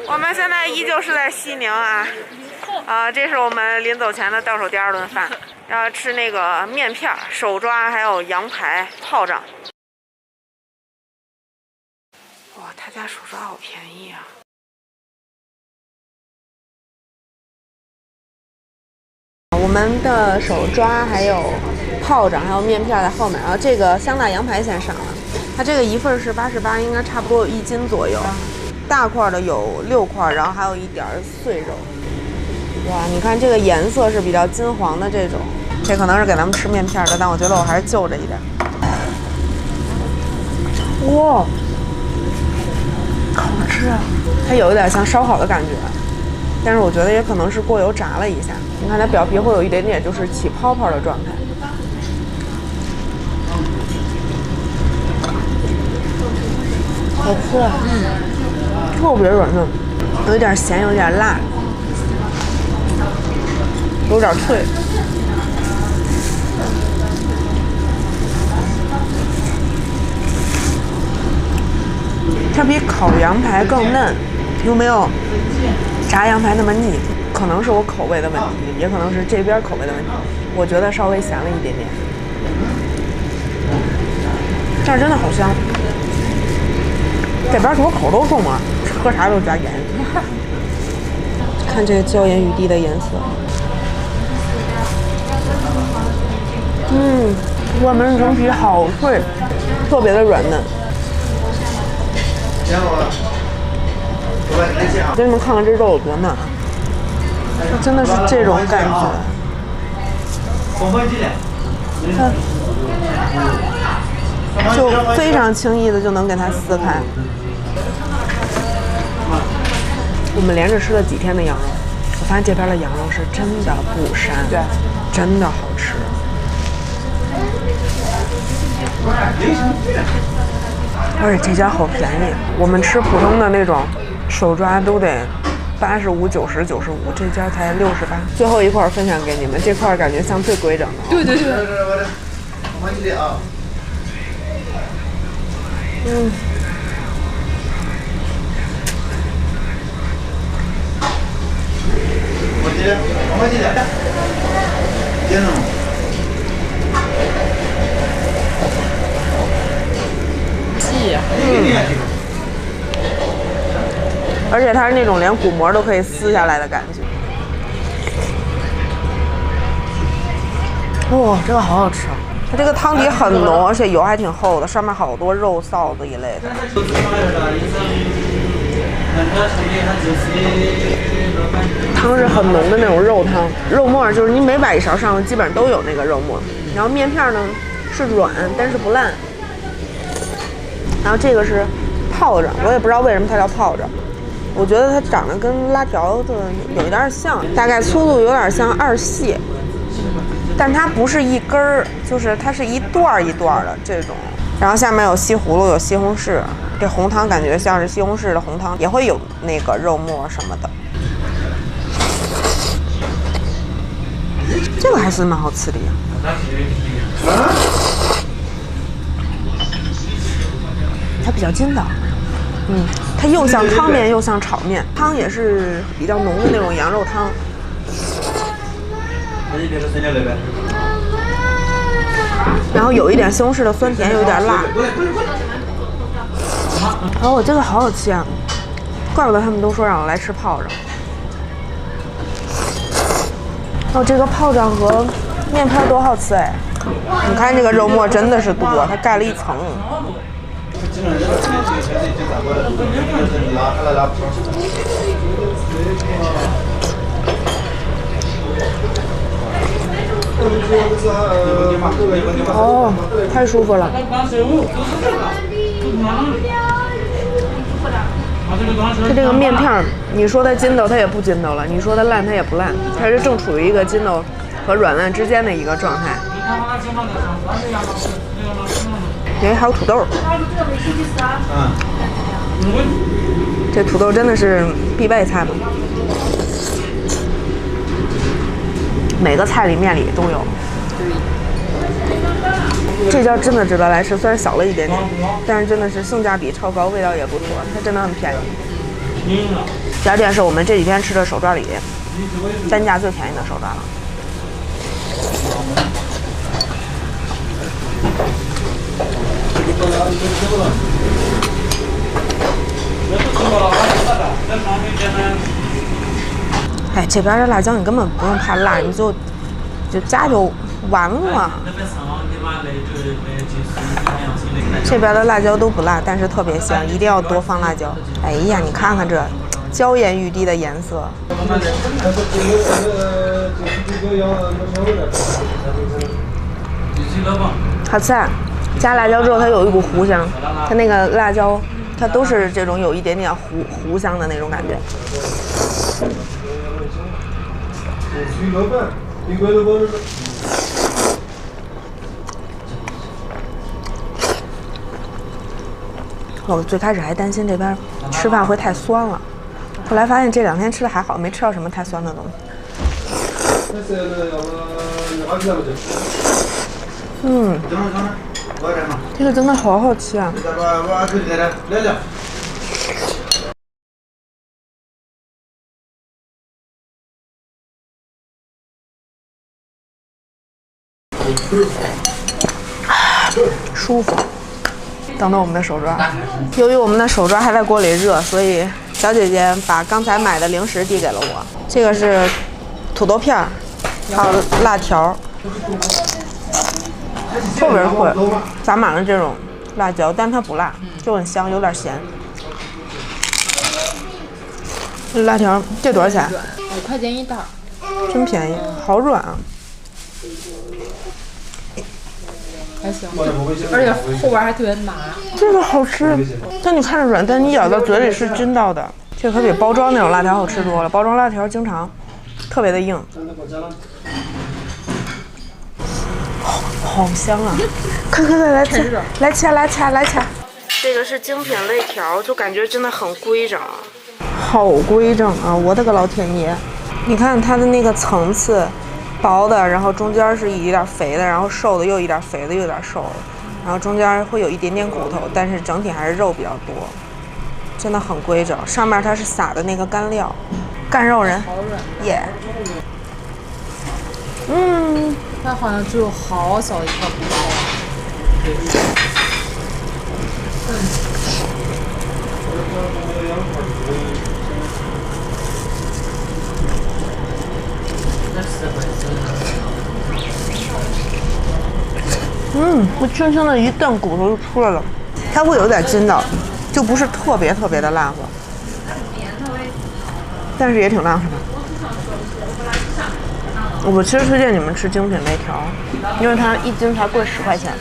我们现在依旧是在西宁啊，这是我们临走前的到手第2顿饭，要吃那个面片、手抓还有羊排、炮仗。哇，他家手抓好便宜啊！我们的手抓还有炮仗还有面片在后面，然后这个香辣羊排先上了，它这个一份是88，应该差不多有1斤左右。大块的有6块，然后还有一点碎肉。哇，你看这个颜色是比较金黄的这种，这可能是给咱们吃面片的，但我觉得我还是就着一点。哇，好吃啊！它有一点像烧烤的感觉，但是我觉得也可能是过油炸了一下。你看它表皮会有一点点就是起泡泡的状态。好吃啊！特别软嫩，有点咸，有点辣，有点脆。它比烤羊排更嫩，又没有炸羊排那么腻。可能是我口味的问题，也可能是这边口味的问题。我觉得稍微咸了一点点，但是真的好香。这边什么口都重啊，喝啥都加盐。看这个椒盐雨滴的颜色，外面整体好脆，特别的软嫩。给你们看看这肉有多嫩，它真的是这种感觉。就非常轻易的就能给它撕开。我们连着吃了几天的羊肉，我发现这边的羊肉是真的不膻，对，真的好吃。而且这家好便宜，我们吃普通的那种手抓都得85、90、95，这家才68。最后一块分享给你们，这块感觉像最规整的。对对对。而且它是那种连骨膜都可以撕下来的感觉。哇，这个好好吃啊！它这个汤底很浓，而且油还挺厚的，上面好多肉臊子一类的。汤是很浓的那种肉汤，肉末就是你每摆一勺上，基本上都有那个肉末。然后面片呢是软，但是不烂。然后这个是炮仗，我也不知道为什么它叫炮仗，我觉得它长得跟拉条的有一点像，大概粗度有点像二细。但它不是一根儿，就是它是一段一段的这种。然后下面有西葫芦，有西红柿，这红汤感觉像是西红柿的红汤，也会有那个肉末什么的。这个还是蛮好吃的呀。它比较筋道，它又像汤面又像炒面，汤也是比较浓的那种羊肉汤。然后有一点西红柿的酸甜，有一点辣。我这个好好吃啊！怪不得他们都说让我来吃炮仗。这个炮仗和面片多好吃哎！你看这个肉末真的是多，它盖了一层。太舒服了。它这个面片，你说它筋道，它也不筋道了；你说它烂，它也不烂，它是正处于一个筋道和软烂之间的一个状态。还有土豆。这土豆真的是必备菜嘛，每个菜里面里都有。这家真的值得来吃，虽然小了一点点，但是真的是性价比超高，味道也不错，它真的很便宜。这家店是我们这几天吃的手抓里单价最便宜的手抓了。哎，这边的辣椒你根本不用怕辣，你就加就完了。这边的辣椒都不辣，但是特别香，一定要多放辣椒。哎呀，你看看这娇艳欲滴的颜色。好吃啊！加辣椒之后，它有一股糊香，它那个辣椒，它都是这种有一点点糊香的那种感觉。我最开始还担心这边吃饭会太酸了，后来发现这2天吃的还好，没吃到什么太酸的东西。这个真的好好吃啊！舒服。等等我们的手抓，由于我们的手抓还在锅里热，所以小姐姐把刚才买的零食递给了我。这个是土豆片儿，还有辣条。后边会撒满了这种辣椒，但它不辣，就很香，有点咸。辣条这多少钱？5块钱一袋，真便宜，好软啊！还行，而且后边还特别麻。这个好吃，但你看着软，但你咬到嘴里是筋道的。这可比包装那种辣条好吃多了。包装辣条经常特别的硬，好香啊！快，来切！这个是精品肋条，就感觉真的很规整，好规整啊！我的个老天爷！你看它的那个层次。薄的，然后中间是一点肥的，然后瘦的又一点肥的，又有点瘦的，然后中间会有一点点骨头，但是整体还是肉比较多，真的很规整。上面它是撒的那个干料，干肉人，耶。它好像只有好小一块骨头。我轻轻的一蹬，骨头就出来了。它会有点筋道，就不是特别的辣乎，但是也挺辣乎的。我其实推荐你们吃精品肋条，因为它1斤才贵10块钱。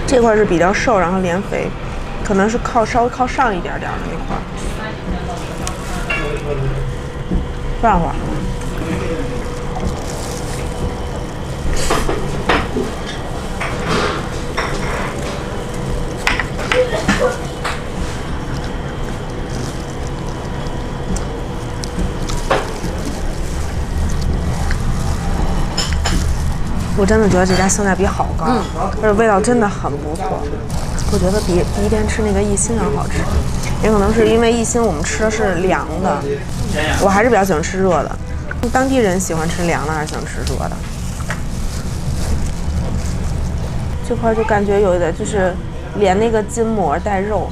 这块是比较瘦，然后连肥，可能是稍微靠上一点的那块。饭会儿。我真的觉得这家性价比好高，而且味道真的很不错。我觉得比第一天吃那个一心要好吃，也可能是因为一心我们吃的是凉的，我还是比较喜欢吃热的。当地人喜欢吃凉的还是喜欢吃热的？这块就感觉有一点就是连那个筋膜带肉，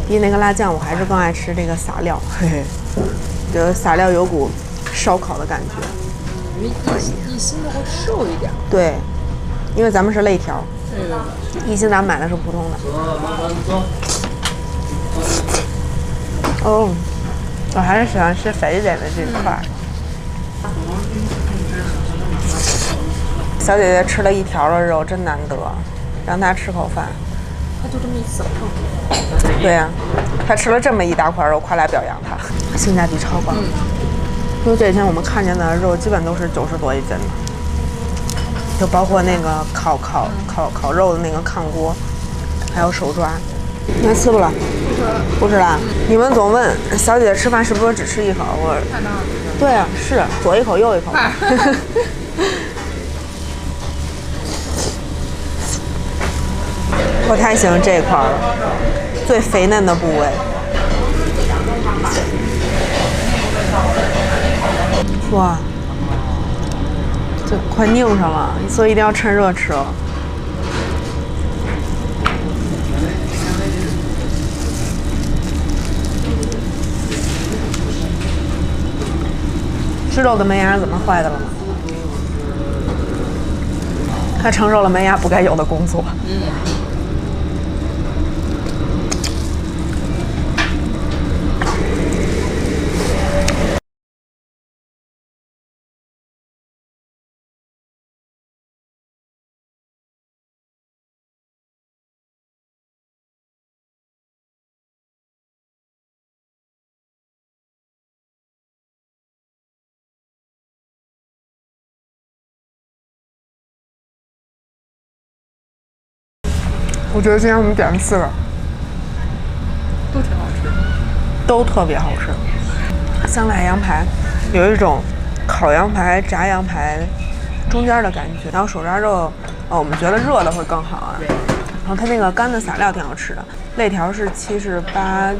比那个辣酱我还是更爱吃这个撒料，嘿嘿，觉得撒料有股烧烤的感觉。因为一心的会瘦一点。对，因为咱们是肋条。对。一心咱们买的是普通的。哦，我还是喜欢吃肥一点的这块。小姐姐吃了1条的肉，真难得，让她吃口饭。她就这么一小碰。对呀，她吃了这么一大块肉，快来表扬她，性价比超高。因为这几天我们看见的肉基本都是90多一斤的，就包括那个烤肉的那个炕锅，还有手抓。你还吃不了？不吃了。你们总问小姐姐吃饭是不是只吃一口？我对啊，是左一口右一口。我太喜欢这一块了，最肥嫩的部位。哇，这快拧上了，所以一定要趁热吃了。知道我的门牙是怎么坏的了吗？他承受了门牙不该有的工作。我觉得今天我们点了4个，都挺好吃，都特别好吃。香辣羊排有一种烤羊排、炸羊排中间的感觉，然后手抓肉，我们觉得热的会更好啊。然后它那个干的撒料挺好吃的，肋条是78，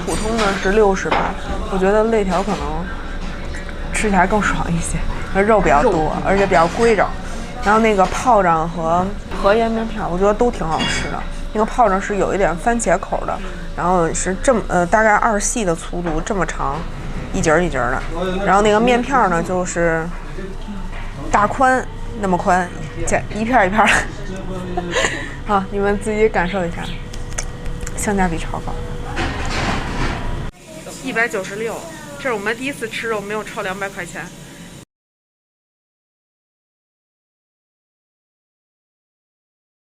普通的是60吧。我觉得肋条可能吃起来更爽一些，肉比较多，而且比较规整。然后那个炮仗和荷叶面片，我觉得都挺好吃的。那个炮仗是有一点番茄口的，然后是这么大概2细的粗度，这么长，一节一节的。然后那个面片呢，就是大宽那么宽，一片一片的。好，你们自己感受一下，性价比超高。196，这是我们第一次吃肉，没有超200块钱。